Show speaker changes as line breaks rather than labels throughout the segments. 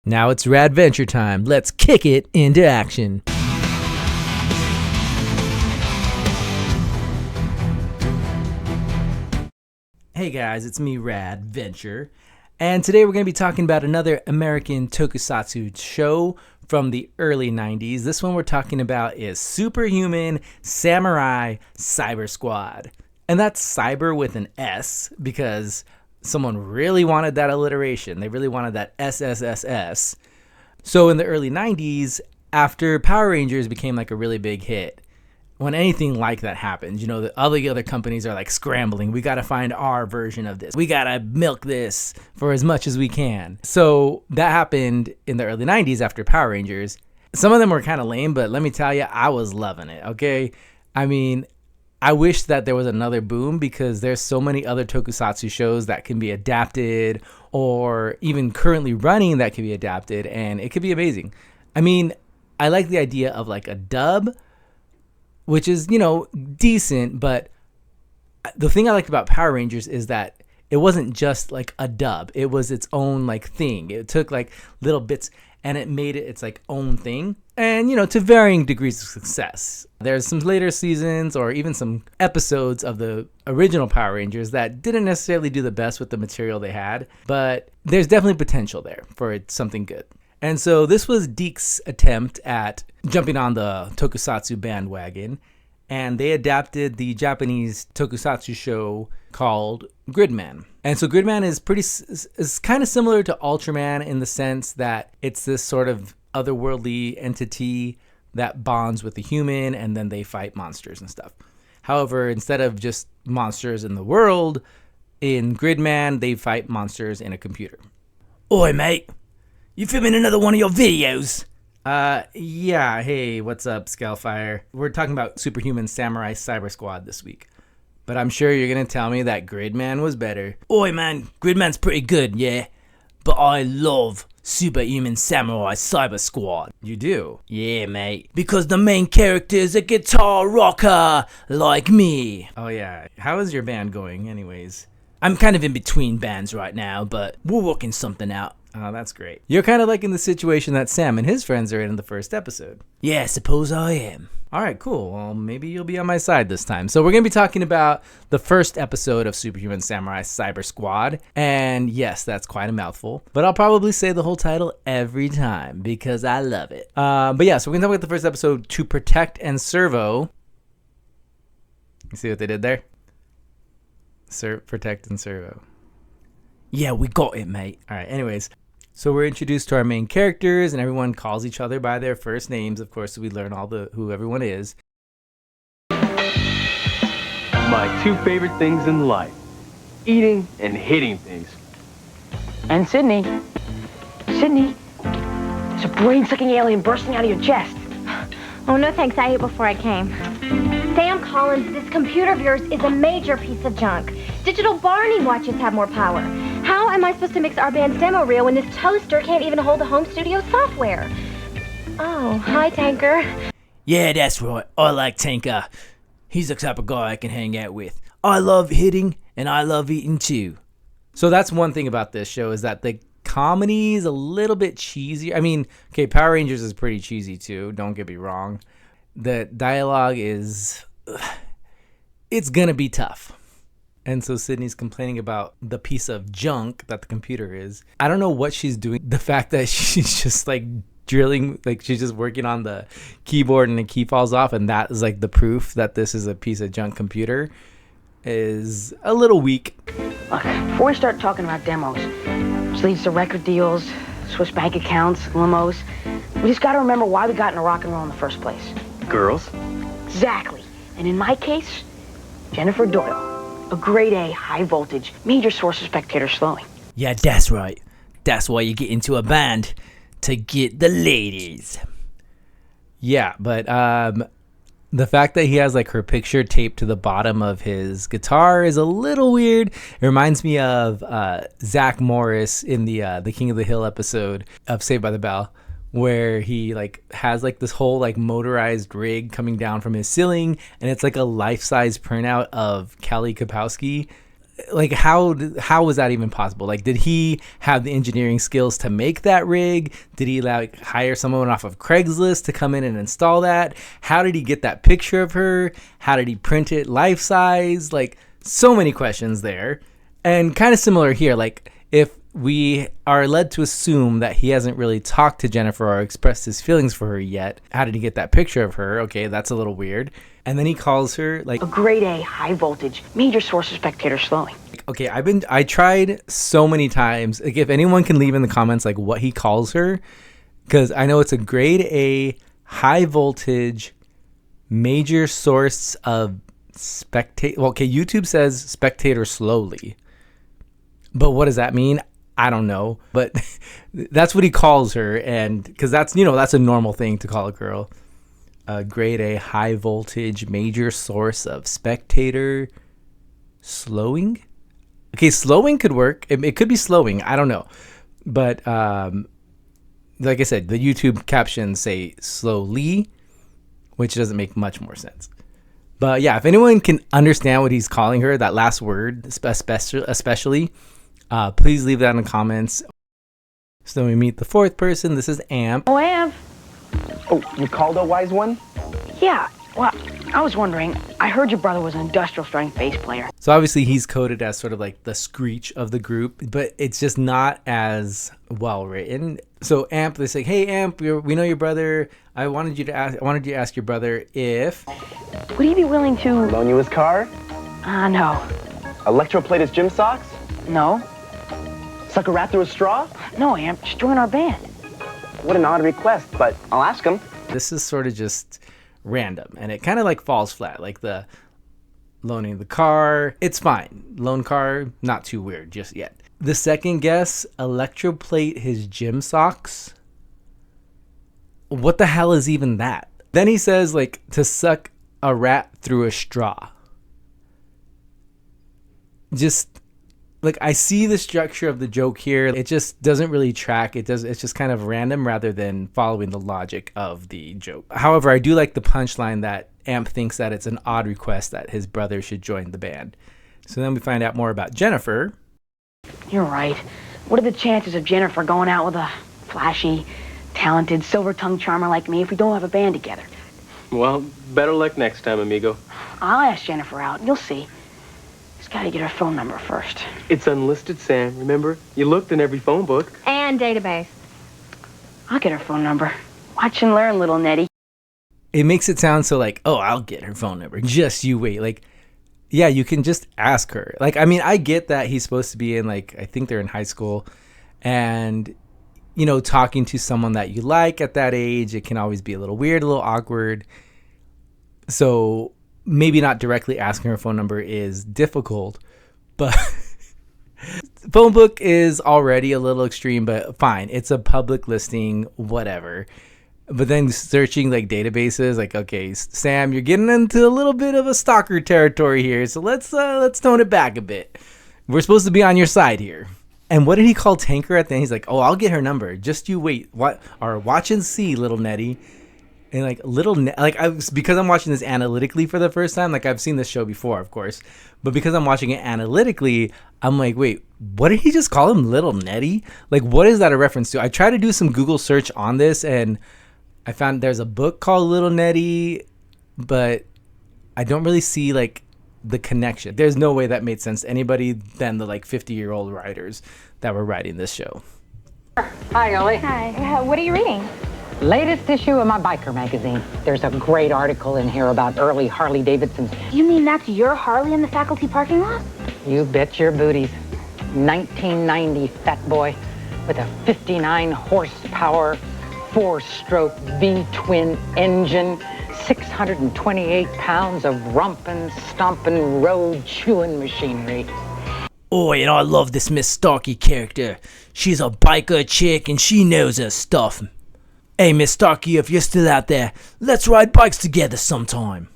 Now it's Radventure time. Let's kick it into action. Hey guys, it's me, Radventure, and today we're going to be talking about another American tokusatsu show from the early 90s. This one we're talking about is Super Human Samurai Syber-Squad. And that's cyber with an S because someone really wanted that alliteration. They really wanted that SSSS. So in the early 90s, after Power Rangers became like a really big hit, when anything like that happens, you know, all the other companies are like scrambling. We got to find our version of this. We got to milk this for as much as we can. So that happened in the early 90s after Power Rangers. Some of them were kind of lame, but let me tell you, I was loving it, okay? I mean, I wish that there was another boom because there's so many other tokusatsu shows that can be adapted or even currently running that can be adapted, and it could be amazing. I mean, I like the idea of like a dub, which is, you know, decent, but the thing I liked about Power Rangers is that it wasn't just like a dub. It was its own like thing. It took like little bits and it made it its like own thing. And, you know, to varying degrees of success. There's some later seasons or even some episodes of the original Power Rangers that didn't necessarily do the best with the material they had, but there's definitely potential there for something good. And so this was DiC's attempt at jumping on the tokusatsu bandwagon, and they adapted the Japanese tokusatsu show called Gridman. And so Gridman is kind of similar to Ultraman in the sense that it's this sort of otherworldly entity that bonds with the human, and then they fight monsters and stuff. However, instead of just monsters in the world, in Gridman, they fight monsters in a computer. Oi, mate. You filming another one of your videos? Yeah. Hey, what's up, Scalefire? We're talking about Super Human Samurai Syber-Squad this week. But I'm sure you're going to tell me that Gridman was better. Oi, man. Gridman's pretty good, yeah. But I love Super Human Samurai Syber-Squad. You do? Yeah, mate. Because the main character is a guitar rocker like me. Oh, yeah. How is your band going, anyways? I'm kind of in between bands right now, but we're working something out. Oh, that's great. You're kind of like in the situation that Sam and his friends are in the first episode. Yeah, I suppose I am. All right, cool. Well, maybe you'll be on my side this time. So we're going to be talking about the first episode of Superhuman Samurai Syber-Squad. And yes, that's quite a mouthful. But I'll probably say the whole title every time because I love it. But yeah, so we're going to talk about the first episode, To Protect and Servo. You see what they did there? Protect and Servo. Yeah, we got it, mate. All right, anyways. So we're introduced to our main characters, and everyone calls each other by their first names, of course, so we learn who everyone is.
My two favorite things in life, eating and hitting things.
And Sydney, there's a brain-sucking alien bursting out of your chest.
Oh, no thanks, I ate before I came. Sam Collins, this computer of yours is a major piece of junk. Digital Barney watches have more power. How am I supposed to mix our band's demo reel when this toaster can't even hold the home studio software? Oh, hi, Tanker.
Yeah, that's right. I like Tanker. He's the type of guy I can hang out with. I love hitting, and I love eating too. So that's one thing about this show is that the comedy is a little bit cheesy. I mean, okay, Power Rangers is pretty cheesy too. Don't get me wrong. The dialogue is... it's gonna be tough. And so Sydney's complaining about the piece of junk that the computer is. I don't know what she's doing. The fact that she's just like drilling, like she's just working on the keyboard and the key falls off, and that is like the proof that this is a piece of junk computer is a little weak.
Look, before we start talking about demos, which leads to record deals, Swiss bank accounts, limos, we just gotta remember why we got into rock and roll in the first place.
Girls?
Exactly. And in my case, Jennifer Doyle. A grade A, high voltage, major source of spectator slowing.
Yeah, that's right. That's why you get into a band, to get the ladies. Yeah, but the fact that he has like her picture taped to the bottom of his guitar is a little weird. It reminds me of Zach Morris in the King of the Hill episode of Saved by the Bell, where he like has like this whole like motorized rig coming down from his ceiling, and it's like a life-size printout of Kelly Kapowski. like how was that even possible? Like, did he have the engineering skills to make that rig? Did he like hire someone off of Craigslist to come in and install that? How did he get that picture of her? How did he print it life size? Like, so many questions there. And kind of similar here, like if we are led to assume that he hasn't really talked to Jennifer or expressed his feelings for her yet, how did he get that picture of her? Okay, that's a little weird. And then he calls her like
A grade A high voltage major source of spectator slowing.
okay, I tried so many times. Like, if anyone can leave in the comments like what he calls her, because I know it's a grade A high voltage major source of spectator. Well, okay, YouTube says spectator slowly, but what does that mean? I don't know. But that's what he calls her, and because that's that's a normal thing to call a girl. A grade A high voltage major source of spectator slowing. Okay, slowing could work. It could be slowing. I don't know. But like I said, the YouTube captions say slowly, which doesn't make much more sense. But yeah, if anyone can understand what he's calling her, that last word, especially, please leave that in the comments. So then we meet the fourth person. This is Amp.
Oh, Amp.
Oh, you called a wise one?
Yeah, well, I was wondering, I heard your brother was an industrial strength bass player.
So obviously he's coded as sort of like the screech of the group, but it's just not as well written. So Amp, they say, "Hey Amp, we know your brother. I wanted you to ask your brother if
Would he be willing to...
Loan you his car?
No.
Electroplate his gym socks?
No.
Suck a rat through a straw?
No, Amp, just join our band.
What an odd request, but I'll ask him.
this is sort of just random and it kind of like falls flat, like the loaning the car. It's fine. Loan car, not too weird just yet. The second guess, electroplate his gym socks. What the hell is even that? Then he says like to suck a rat through a straw. Just like, I see the structure of the joke here. It just doesn't really track. It's just kind of random rather than following the logic of the joke. However, I do like the punchline that Amp thinks that it's an odd request that his brother should join the band. So then we find out more about Jennifer.
You're right. What are the chances of Jennifer going out with a flashy, talented, silver-tongued charmer like me if we don't have a band together?
Well, better luck next time, amigo.
I'll ask Jennifer out. You'll see. Just gotta get her phone number first.
It's unlisted, Sam, remember? You looked in every phone book.
And database.
I'll get her phone number. Watch and learn, little Nettie.
It makes it sound so like, oh, I'll get her phone number. Just you wait. Like, yeah, you can just ask her. Like, I mean, I get that he's supposed to be in, like, I think they're in high school. And, you know, talking to someone that you like at that age, it can always be a little weird, a little awkward. So maybe not directly asking her phone number is difficult. But phone book is already a little extreme, but fine. It's a public listing, whatever. But then searching like databases, like, okay, Sam, you're getting into a little bit of a stalker territory here, so let's tone it back a bit. We're supposed to be on your side here. And what did he call Tanker at the end? He's like, oh, I'll get her number. Just you wait. What? Or watch and see, little Nettie. And like because I'm watching this analytically for the first time. Like, I've seen this show before, of course, but because I'm watching it analytically, I'm like, wait, what did he just call him, little Nettie? Like, what is that a reference to? I tried to do some Google search on this and I found there's a book called Little Nettie, but I don't really see like the connection. There's no way that made sense to anybody than the like 50-year-old writers that were writing this show.
Hi, Ollie.
Hi. What are you reading?
Latest issue of my biker magazine. There's a great article in here about early Harley Davidsons.
You mean that's your Harley in the faculty parking lot?
You bet your booties. 1990 Fat Boy with a 59 horsepower, 4-stroke V-twin engine, 628 pounds of romping, stomping, road-chewing machinery.
Oh, and I love this Miss Starkey character. She's a biker chick and she knows her stuff. Hey, Miss Starkey, if you're still out there, let's ride bikes together sometime.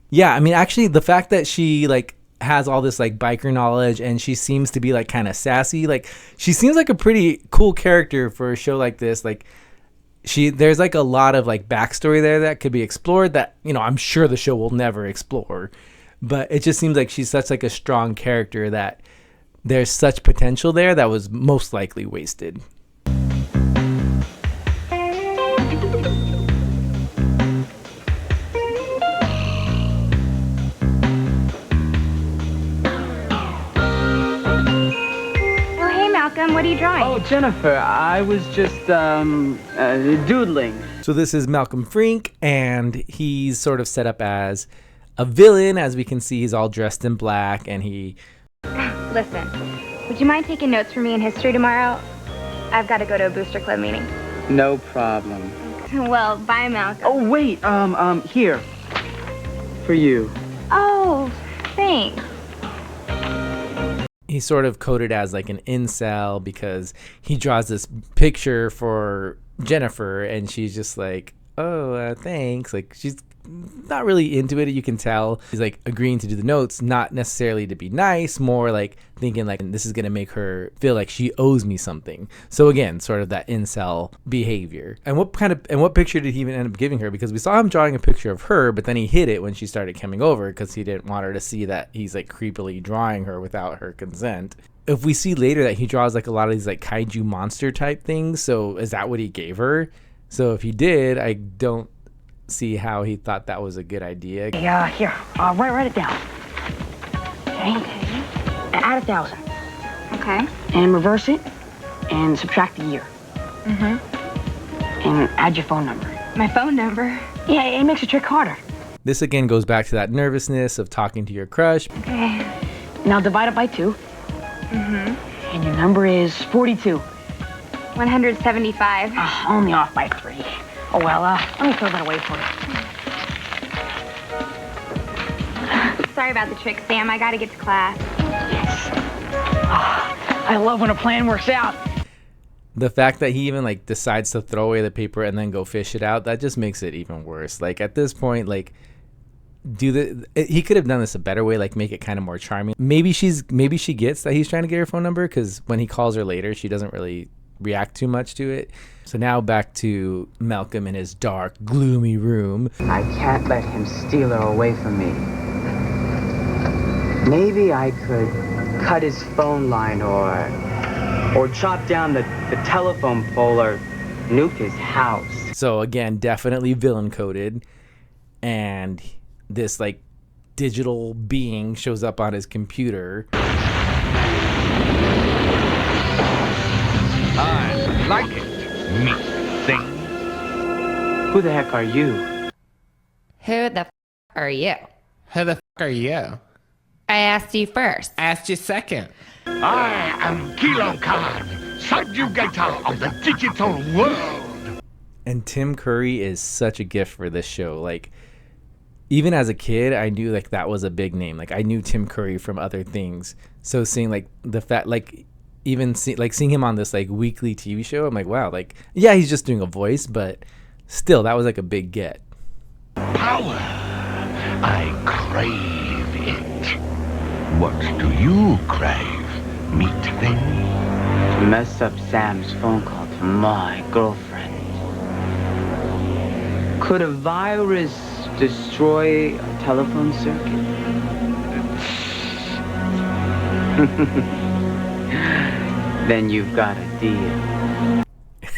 Yeah, I mean, actually, the fact that she, like, has all this, like, biker knowledge and she seems to be, like, kind of sassy. Like, she seems like a pretty cool character for a show like this. Like, there's, like, a lot of, like, backstory there that could be explored that, you know, I'm sure the show will never explore. But it just seems like she's such like a strong character that there's such potential there that was most likely wasted.
Malcolm, what are you drawing?
Oh, Jennifer, I was just, doodling.
So this is Malcolm Frink, and he's sort of set up as a villain. As we can see, he's all dressed in black, and he...
Listen, would you mind taking notes for me in history tomorrow? I've got to go to a booster club meeting.
No problem.
Well, bye, Malcolm.
Oh, wait, here. For you.
Oh, thanks.
He's sort of coded as like an incel because he draws this picture for Jennifer and she's just like, oh, thanks. Like she's not really into it. You can tell he's like agreeing to do the notes, not necessarily to be nice, more like thinking like this is going to make her feel like she owes me something. So again, sort of that incel behavior. And what picture did he even end up giving her? Because we saw him drawing a picture of her, but then he hid it when she started coming over because he didn't want her to see that he's like creepily drawing her without her consent. If we see later that he draws like a lot of these like kaiju monster type things, so is that what he gave her? So if he did, I don't see how he thought that was a good idea.
Yeah, here, write it down. Okay. Add 1,000.
Okay.
And reverse it, and subtract the year.
Mm-hmm.
And add your phone number.
My phone number?
Yeah, it makes the trick harder.
This again goes back to that nervousness of talking to your crush.
Okay.
Now divide it by 2.
Mm-hmm.
And your number is 42.
175.
Only off by 3. Oh, well, let me throw that away for you.
Sorry about the trick, Sam. I gotta get to class.
Yes. I love when a plan works out.
The fact that he even like decides to throw away the paper and then go fish it out, that just makes it even worse. Like at this point, like he could have done this a better way, like make it kind of more charming. Maybe she gets that he's trying to get her phone number because when he calls her later, she doesn't really react too much to it. So now back to Malcolm in his dark, gloomy room.
I can't let him steal her away from me. Maybe I could cut his phone line or chop down the telephone pole or nuke his house.
So again, definitely villain coded. And this like digital being shows up on his computer.
I like it, meat thing.
Who the heck are you?
Who the f are you?
Who the f are you?
I asked you first.
Asked you second.
I am Kilo Khan, subjugator of the digital world.
And Tim Curry is such a gift for this show. Like, even as a kid, I knew like that was a big name. Like I knew Tim Curry from other things. So seeing like the fact, like even seeing him on this like weekly TV show, I'm like, wow, like yeah, he's just doing a voice, but still, that was like a big get.
Power. I crave it. What do you crave, meat thing?
To mess up Sam's phone call to my girlfriend. Could a virus destroy a telephone circuit? Then you've got a deal.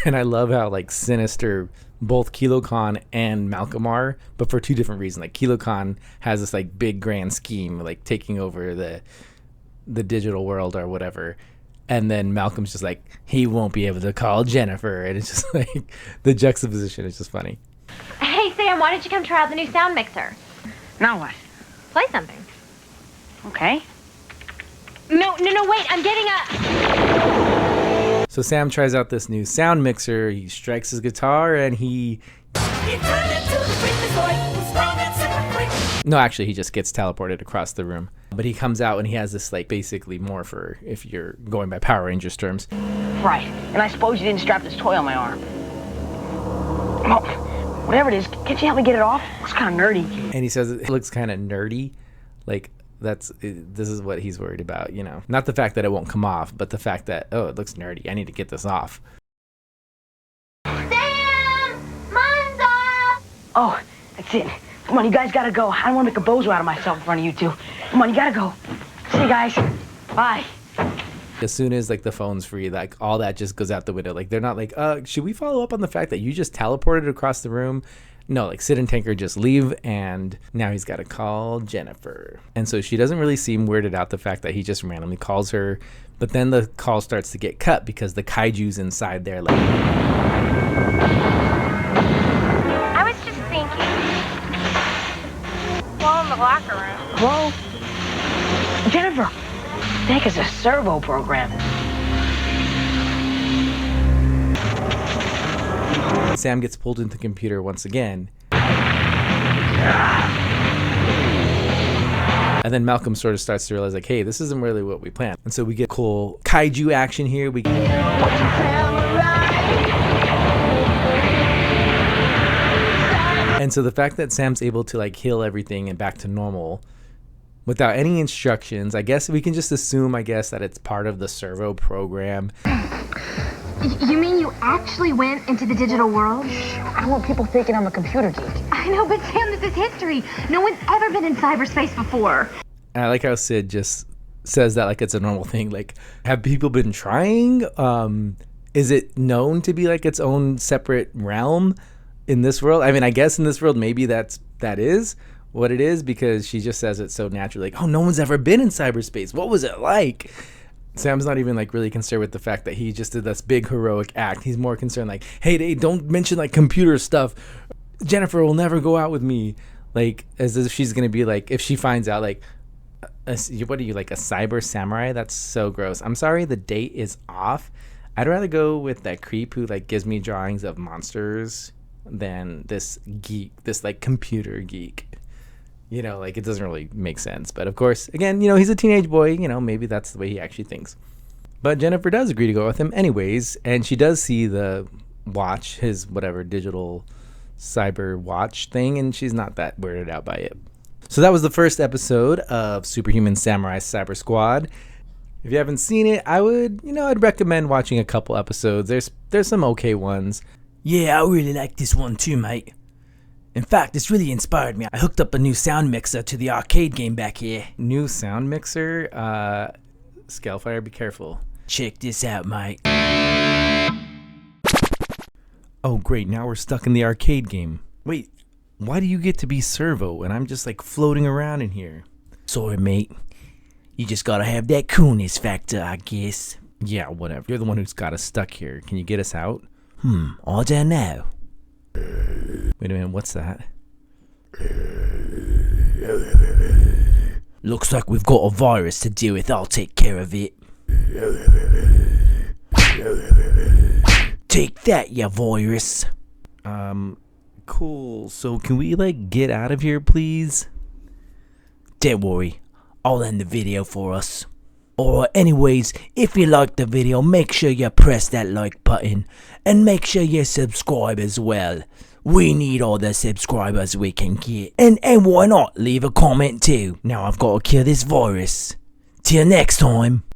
And I love how like sinister both Kilo Khan and Malcolm are, but for two different reasons. Like Kilo Khan has this like big grand scheme, like taking over the digital world or whatever. And then Malcolm's just like, he won't be able to call Jennifer. And it's just like the juxtaposition is just funny.
Hey, Sam, why don't you come try out the new sound mixer?
Now what?
Play something.
Okay.
No, wait, I'm getting a...
So Sam tries out this new sound mixer. He strikes his guitar and he... No, actually, he just gets teleported across the room. But he comes out and he has this, like, basically morpher, if you're going by Power Rangers terms.
Right. And I suppose you didn't strap this toy on my arm. Well, whatever it is, can't you help me get it off? It's kind of nerdy.
And he says it looks kind of nerdy. Like, this is what he's worried about, you know. Not the fact that it won't come off, but the fact that, oh, it looks nerdy. I need to get this off.
Sam! Mine's off!
Oh, that's it. Come on, you guys gotta go. I don't want to make a bozo out of myself in front of you two. Come on, you gotta go. See you guys. Bye.
As soon as like the phone's free, like all that just goes out the window. Like they're not like, should we follow up on the fact that you just teleported across the room? No, like Sid and Tinker just leave, and now he's got to call Jennifer. And so she doesn't really seem weirded out the fact that he just randomly calls her. But then the call starts to get cut because the kaiju's inside there. Like,
I was just thinking. Well, in the locker room.
Hello? Jennifer. I think it's a servo program.
Sam gets pulled into the computer once again. And then Malcolm sort of starts to realize, like, hey, this isn't really what we planned. And so we get cool kaiju action here. We get... And so the fact that Sam's able to, like, heal everything and back to normal without any instructions, I guess we can just assume, I guess, that it's part of the servo program.
You mean you actually went into the digital world?
I don't want people thinking I'm a computer geek.
I know, but Sam, this is history. No one's ever been in cyberspace before.
And I like how Sid just says that like it's a normal thing. Like, have people been trying? Is it known to be like its own separate realm in this world? I mean, I guess in this world, maybe that is what it is, because she just says it so naturally. Like, oh, no one's ever been in cyberspace. What was it like? Sam's not even like really concerned with the fact that he just did this big heroic act. He's more concerned like, hey, don't mention like computer stuff. Jennifer will never go out with me. Like, as if she's gonna be like, if she finds out like, what are you, like a cyber samurai? That's so gross. I'm sorry, the date is off. I'd rather go with that creep who like gives me drawings of monsters than this geek, this like computer geek. You know, like, it doesn't really make sense. But of course, again, you know, he's a teenage boy. You know, maybe that's the way he actually thinks. But Jennifer does agree to go with him anyways. And she does see the watch, his whatever digital cyber watch thing. And she's not that weirded out by it. So that was the first episode of Super Human Samurai Syber-Squad. If you haven't seen it, I'd recommend watching a couple episodes. There's some okay ones.
Yeah, I really like this one too, mate. In fact, this really inspired me. I hooked up a new sound mixer to the arcade game back here.
New sound mixer? Scalefire, be careful.
Check this out, mate.
Oh, great. Now we're stuck in the arcade game. Wait, why do you get to be servo and I'm just like floating around in here?
Sorry, mate. You just gotta have that coolness factor, I guess.
Yeah, whatever. You're the one who's got us stuck here. Can you get us out?
I don't know.
Wait a minute, what's that?
Looks like we've got a virus to deal with. I'll take care of it. Take that, ya virus.
Cool. So can we like get out of here, please?
Don't worry. I'll end the video for us. Alright, anyways, if you liked the video, make sure you press that like button. And make sure you subscribe as well. We need all the subscribers we can get. And why not leave a comment too? Now I've got to kill this virus. Till next time.